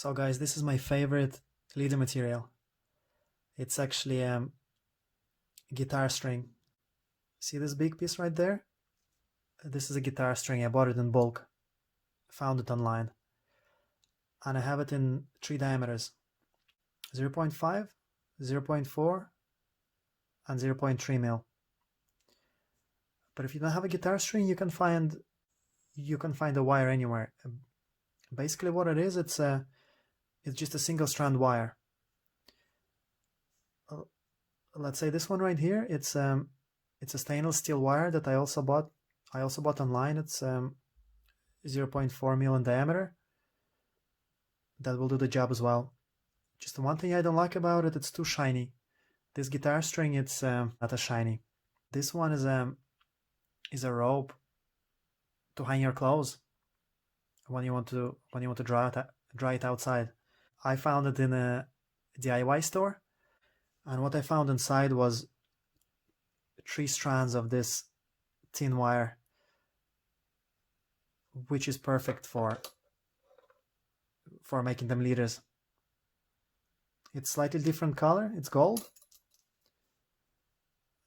So guys, this is my favorite leader material. It's actually a guitar string. See this big piece right there? This is a guitar string. I bought it in bulk. Found it online. And I have it in 3 diameters. 0.5, 0.4, and 0.3 mil. But if you don't have a guitar string, you can find a wire anywhere. Basically what it is, it's just a single strand wire. Let's say this one right here, it's a stainless steel wire that I also bought online. It's 0.4 mil in diameter. That will do the job as well. Just the one thing I don't like about it, it's too shiny. This guitar string, it's not as shiny. This one is a rope to hang your clothes when you want to dry it outside. I found it in a DIY store, and what I found inside was 3 strands of this thin wire, which is perfect for making them leaders. It's slightly different color, it's gold,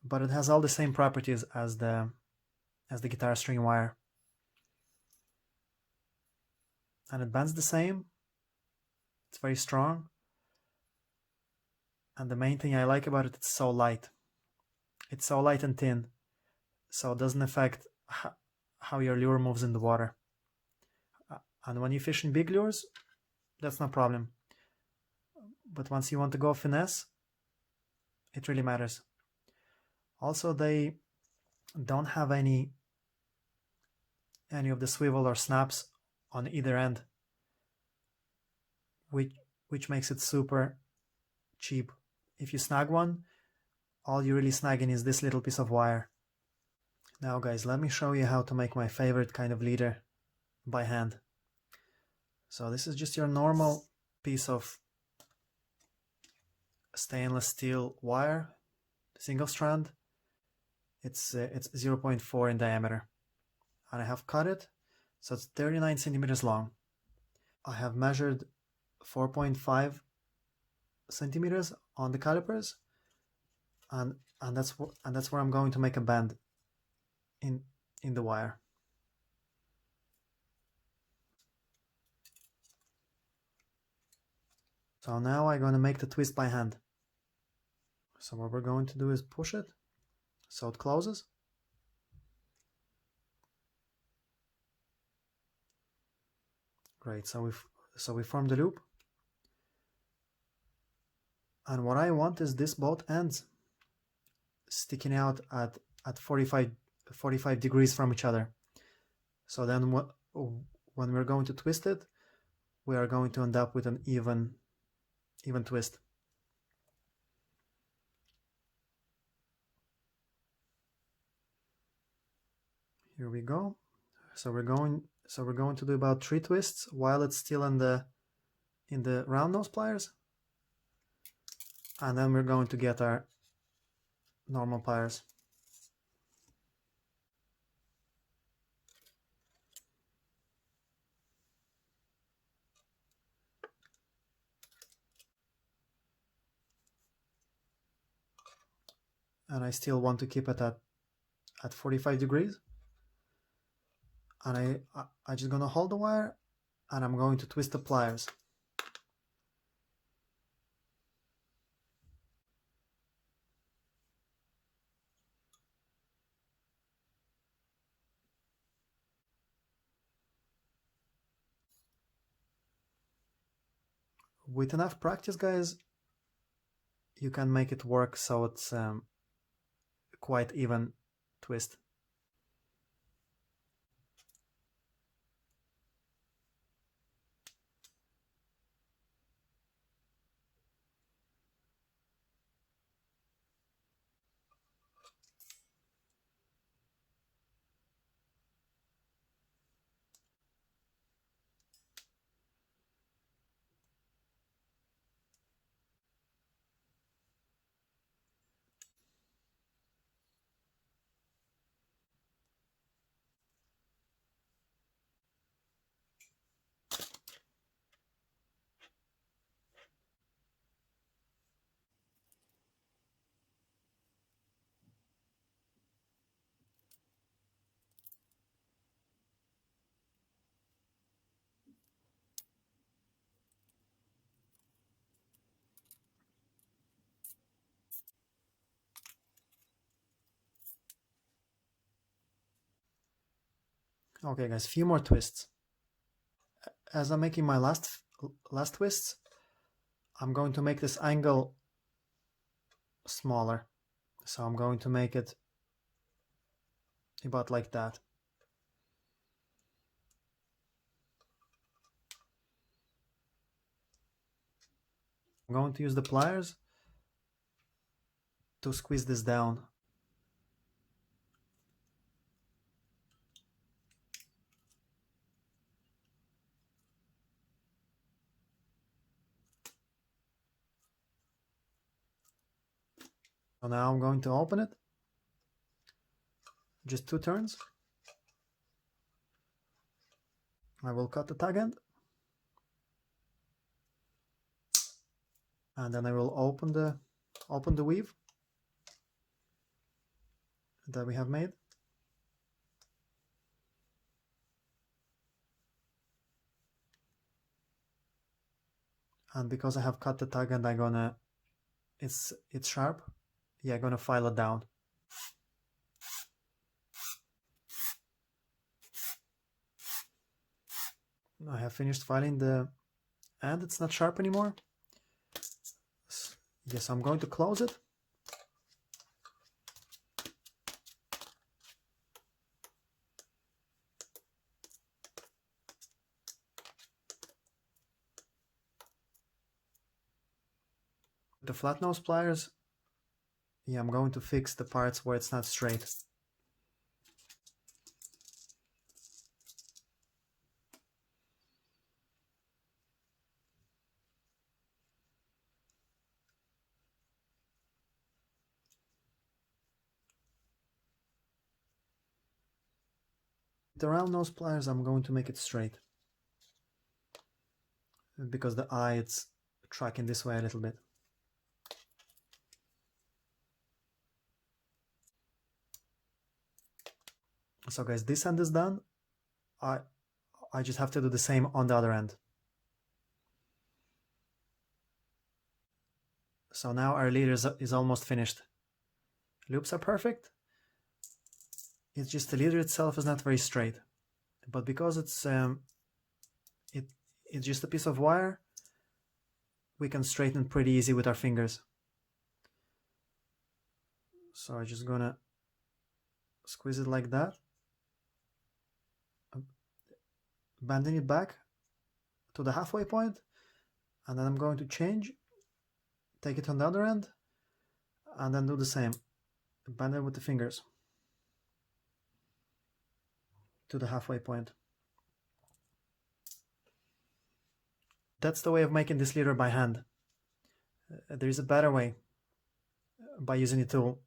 but it has all the same properties as the guitar string wire. And it bends the same. It's very strong. And the main thing I like about it, it's so light. It's so light and thin, so it doesn't affect how your lure moves in the water. And when you fish in big lures, that's no problem. But once you want to go finesse, it really matters. Also, they don't have any of the swivel or snaps on either end, which makes it super cheap. If you snag one, all you're really snagging is this little piece of wire. Now guys, let me show you how to make my favorite kind of leader by hand. So this is just your normal piece of stainless steel wire, single strand. It's 0.4 in diameter, and I have cut it so it's 39 centimeters long. I have measured 4.5 centimeters on the calipers, and that's where I'm going to make a bend in the wire. So now I'm going to make the twist by hand. So what we're going to do is push it so it closes. Great, so we form the loop. And what I want is this both ends sticking out at 45 degrees from each other. So then when we're going to twist it, we are going to end up with an even twist. Here we go. So we're going to do about 3 twists while it's still in the round nose pliers, and then we're going to get our normal pliers. And I still want to keep it at 45 degrees. And I'm just gonna hold the wire, and I'm going to twist the pliers. With enough practice, guys, you can make it work so it's quite even twist. Okay guys, few more twists. As I'm making my last twists, I'm going to make this angle smaller. So I'm going to make it about like that. I'm going to use the pliers to squeeze this down. So now I'm going to open it. Just 2 turns. I will cut the tag end. And then I will open the weave that we have made. And because I have cut the tag end, it's sharp. Yeah, I'm gonna file it down. I have finished filing the end. It's not sharp anymore. Yes, I'm going to close it. The flat nose pliers, yeah, I'm going to fix the parts where it's not straight. The round nose pliers, I'm going to make it straight, because the eye, it's tracking this way a little bit. So guys, this end is done. I just have to do the same on the other end. So now our leader is almost finished. Loops are perfect. It's just the leader itself is not very straight, but because it's just a piece of wire, we can straighten it pretty easy with our fingers. So I'm just gonna squeeze it like that, bending it back to the halfway point, and then I'm going to change, take it on the other end, and then do the same, bend it with the fingers to the halfway point. That's the way of making this leader by hand. There is a better way, by using a tool.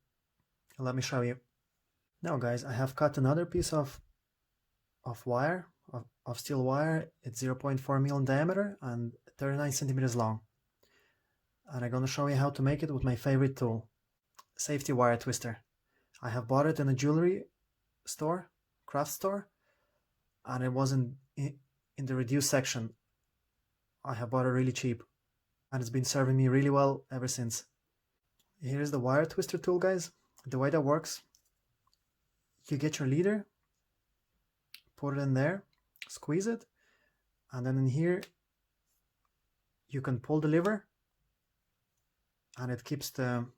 Let me show you. Now guys, I have cut another piece of wire, of steel wire. It's 0.4 mil in diameter and 39 centimeters long. And I'm gonna show you how to make it with my favorite tool, safety wire twister. I have bought it in a jewelry store, craft store, and it was in the reduced section. I have bought it really cheap, and it's been serving me really well ever since. Here's the wire twister tool, guys. The way that works, you get your leader, put it in there, squeeze it, and then in here you can pull the lever, and it keeps the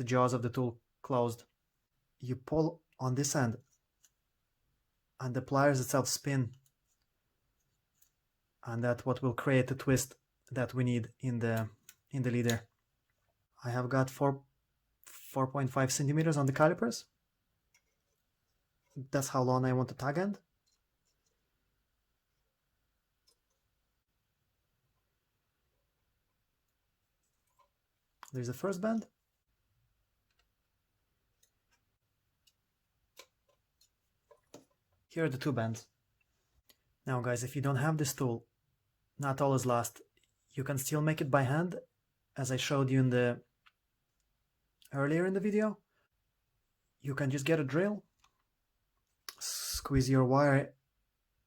jaws of the tool closed. You pull on this end, and the pliers itself spin, and that's what will create the twist that we need in the leader. I have got 4.5 centimeters on the calipers. That's how long I want the tag end. There's the first bend. Here are the 2 bends. Now guys, if you don't have this tool, not all is lost. You can still make it by hand, as I showed you earlier in the video. You can just get a drill, squeeze your wire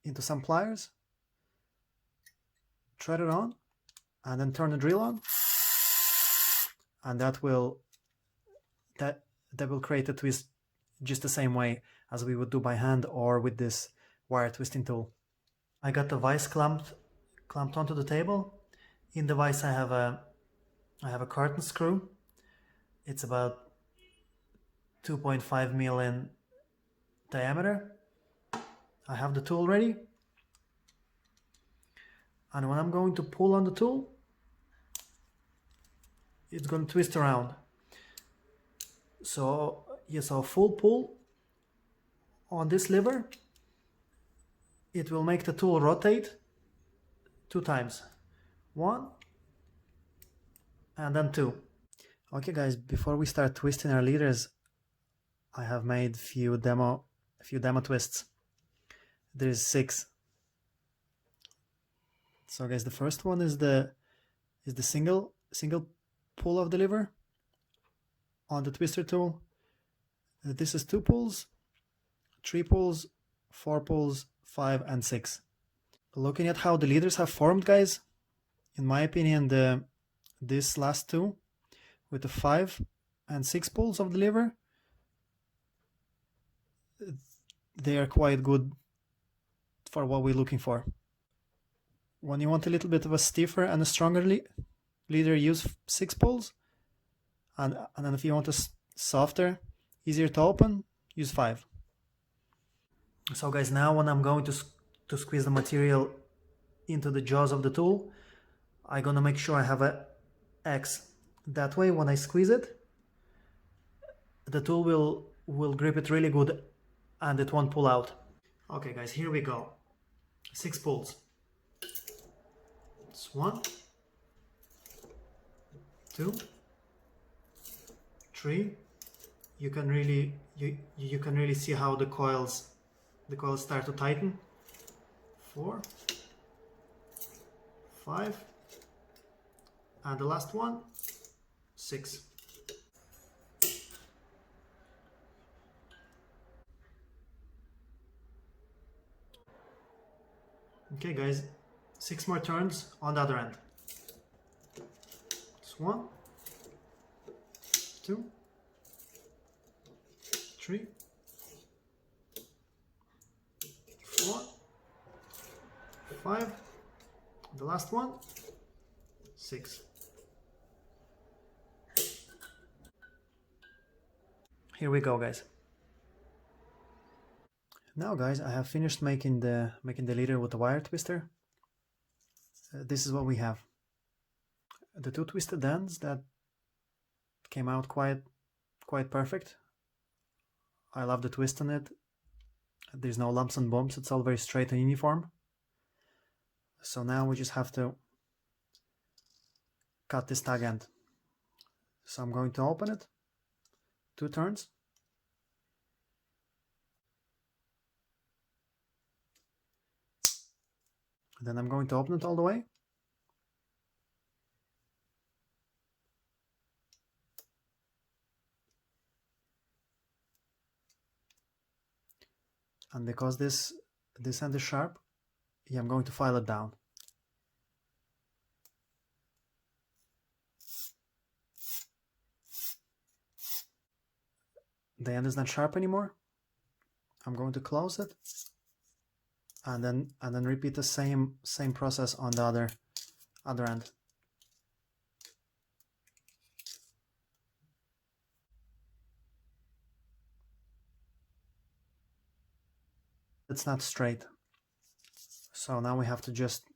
into some pliers, thread it on, and then turn the drill on, and that will create a twist just the same way as we would do by hand or with this wire twisting tool. I got the vise clamped onto the table. In the vise I have a carton screw. It's about 2.5 mil in diameter. I have the tool ready, and when I'm going to pull on the tool, it's going to twist around. So yes, a full pull on this lever, it will make the tool rotate 2 times. 1 and then 2. Okay guys, before we start twisting our leaders, I have made a few demo twists. There's 6. So guys, the first one is the single pull of the lever on the twister tool. This is 2 pulls, 3 pulls, 4 pulls, 5 and 6. Looking at how the leaders have formed, guys, in my opinion, this last 2 with the 5 and 6 pulls of the lever, they are quite good for what we're looking for. When you want a little bit of a stiffer and a stronger leader, use 6 pulls, and then if you want a softer, easier to open, use 5. So guys, now when I'm going to squeeze the material into the jaws of the tool, I'm gonna make sure I have a X. That way when I squeeze it, the tool will grip it really good and it won't pull out. Okay guys, here we go. 6 pulls. It's 1, 2, 3. You can really see how the coils start to tighten. 4, 5, and the last one, 6. Okay guys, 6 more turns on the other end. It's 1, 2, 3, 4, 5, the last one, 6. Here we go, guys. Now guys, I have finished making the leader with the wire twister. This is what we have. The 2 twisted ends that came out quite perfect. I love the twist on it. There's no lumps and bumps, it's all very straight and uniform. So now we just have to cut this tag end. So I'm going to open it, 2 turns. Then I'm going to open it all the way. And because this end is sharp, yeah, I'm going to file it down. The end is not sharp anymore. I'm going to close it, and then repeat the same process on the other end. It's not straight, so now we have to just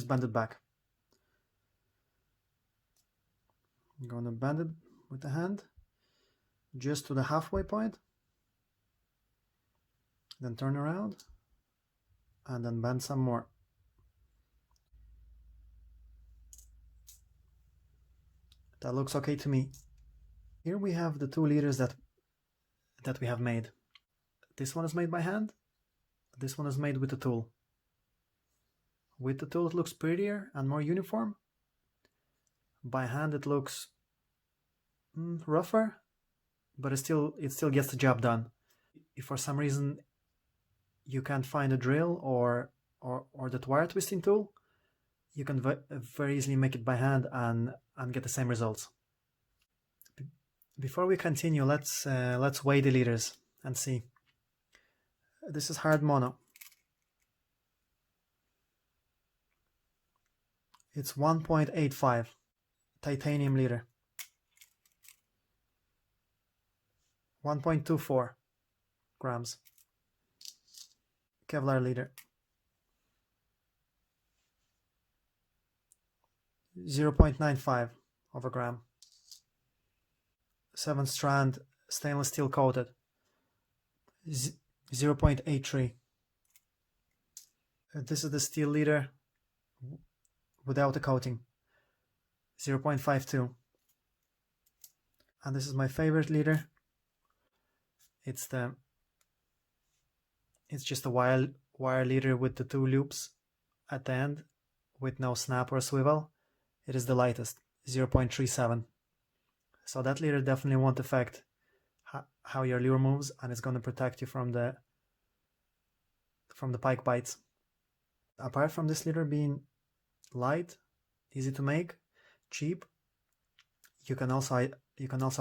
bend it back. I'm going to bend it with the hand just to the halfway point, then turn around and then bend some more. That looks okay to me. Here we have the 2 leaders that we have made. This one is made by hand. This one is made with the tool. With the tool it looks prettier and more uniform. By hand it looks rougher, but it still gets the job done. If for some reason you can't find a drill or that wire twisting tool, you can very easily make it by hand and get the same results. Before we continue, let's weigh the leaders. and see. This is hard mono. It's 1.85 titanium leader. 1.24 grams. Kevlar leader. 0.95 of a gram. 7 strand stainless steel coated. 0.83. This is the steel leader without a coating. 0.52. And this is my favorite leader. It's just a wire leader with the 2 loops at the end with no snap or swivel. It is the lightest, 0.37. So that leader definitely won't affect how your lure moves, and it's going to protect you from the pike bites. Apart from this leader being light, easy to make, cheap, you can also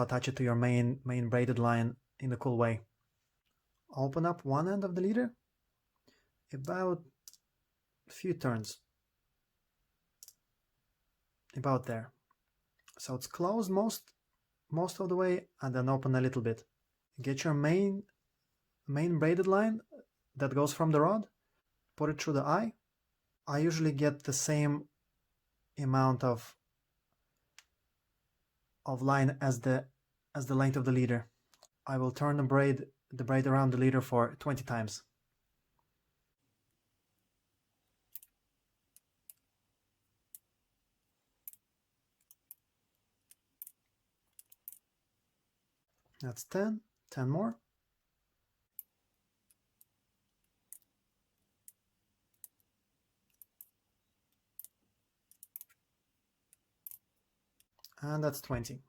attach it to your main braided line in a cool way. Open up one end of the leader, about a few turns, about there. So it's closed most of the way, and then open a little bit. Get your main braided line that goes from the rod, put it through the eye. I usually get the same amount of line as the length of the leader. I will turn the braid around the leader for 20 times. That's 10 more. And that's 20.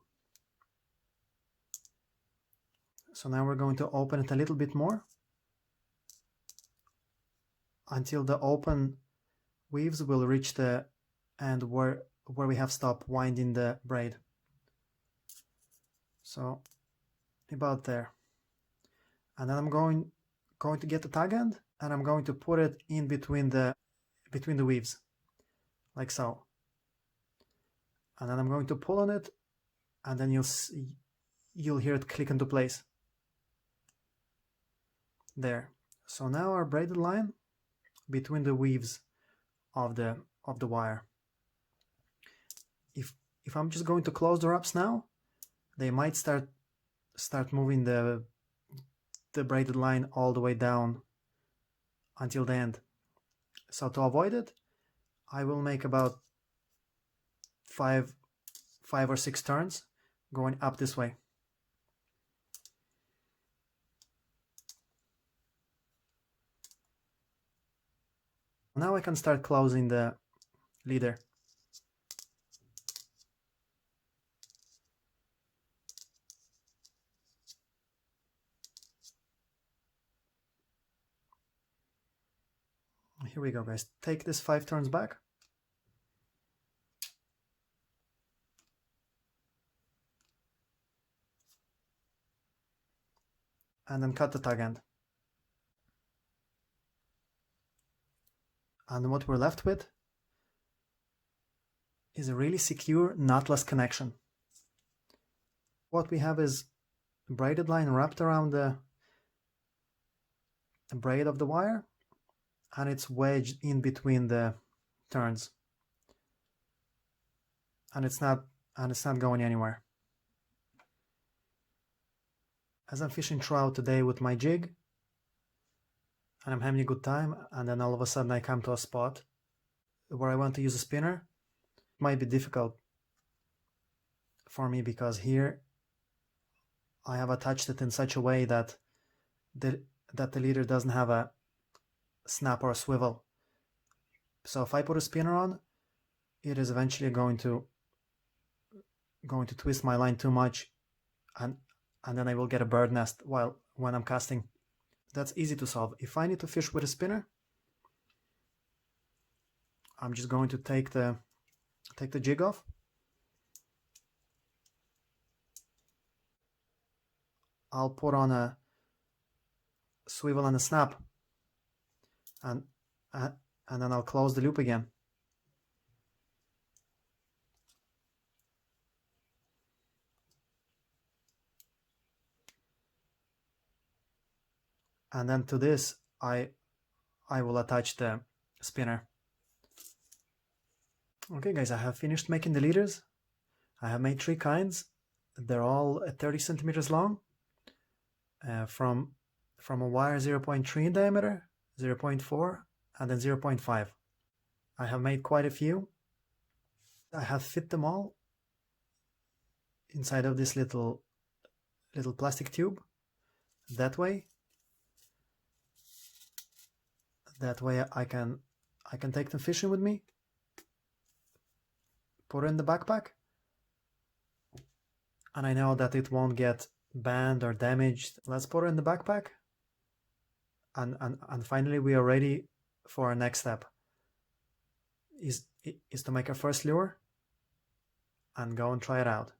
So now we're going to open it a little bit more until the open weaves will reach the end where we have stopped winding the braid. So about there. And then I'm going to get the tag end, and I'm going to put it in between the weaves, like so. And then I'm going to pull on it, and then you'll hear it click into place. There. So now our braided line between the weaves of the wire. If I'm just going to close the wraps now, they might start moving the braided line all the way down until the end. So to avoid it, I will make about 5 or 6 turns going up this way. Now I can start closing the leader. Here we go, guys. Take this 5 turns back. And then cut the tag end. And what we're left with is a really secure knotless connection. What we have is a braided line wrapped around the braid of the wire, and it's wedged in between the turns. And it's not going anywhere. As I'm fishing trout today with my jig, and I'm having a good time, and then all of a sudden I come to a spot where I want to use a spinner, it might be difficult for me because here I have attached it in such a way that the leader doesn't have a snap or a swivel. So if I put a spinner on, it is eventually going to twist my line too much, and then I will get a bird nest when I'm casting. That's easy to solve. If I need to fish with a spinner, I'm just going to take the jig off. I'll put on a swivel and a snap, and then I'll close the loop again. And then to this I will attach the spinner. Okay guys, I have finished making the leaders. I have made 3 kinds. They're all 30 centimeters long, from a wire 0.3 in diameter, 0.4, and then 0.5. I have made quite a few. I have fit them all inside of this little plastic tube. That way I can take them fishing with me, put it in the backpack, and I know that it won't get banned or damaged. Let's put it in the backpack, and finally we are ready for our next step. Is to make our first lure and go and try it out.